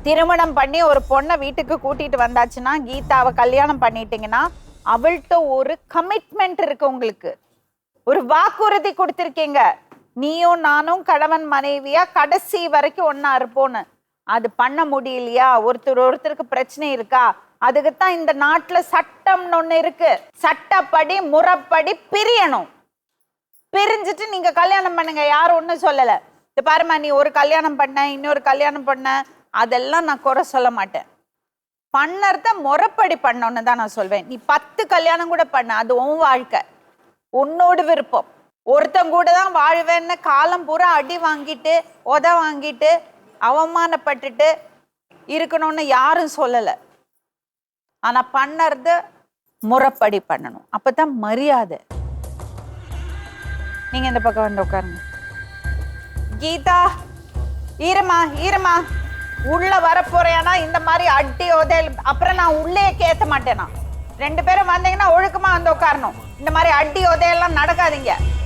திருமணம் பண்ணி ஒரு பொண்ணை வீட்டுக்கு கூட்டிட்டு வந்தாச்சுன்னா, கீதாவை கல்யாணம் பண்ணிட்டீங்கன்னா அவள்கிட்ட ஒரு கமிட்மெண்ட் இருக்கு. உங்களுக்கு ஒரு வாக்குறுதி கொடுத்திருக்கீங்க, நீயும் நானும் கணவன் மனைவியா கடைசி வரைக்கும் ஒன்னா இருப்போன்னு. அது பண்ண முடியலையா, ஒருத்தருக்கு பிரச்சனை இருக்கா, அதுக்குத்தான் இந்த நாட்டுல சட்டம்னு ஒண்ணு இருக்கு. சட்டப்படி முறைப்படி பிரியணும். பிரிஞ்சுட்டு நீங்க கல்யாணம் பண்ணுங்க, யாரும் ஒண்ணும் சொல்லல. இது பாருமா, நீ ஒரு கல்யாணம் பண்ண, இன்னொரு கல்யாணம் பண்ண, அதெல்லாம் நான் குறை சொல்ல மாட்டேன். பண்ணறத முறைப்படி பண்ணோன்னு தான் நான் சொல்வேன். நீ 10 கல்யாணம் கூட பண்ண, அது உன் வாழ்க்கை, உன்னோட விருப்பம். ஒருத்தங்க கூட தான் வாழ்வேன்னு காலம் பூரா அடி வாங்கிட்டு வாங்கிட்டு அவமானப்பட்டுட்டு இருக்கணும்னு யாரும் சொல்லல. ஆனா பண்ணறத முறைப்படி பண்ணணும், அப்பதான் மரியாதை. நீங்க இந்த பக்கம் வந்து உட்காருங்க. கீதா, ஈரமா உள்ள வரப்போறேன்னா இந்த மாதிரி அடி உதையல் அப்புறம் நான் உள்ளே கேத்த மாட்டேனா. 2 பேரும் வந்தீங்கன்னா ஒழுக்கமா வந்து உட்காரணும். இந்த மாதிரி அடி உதையெல்லாம் நடக்காதீங்க.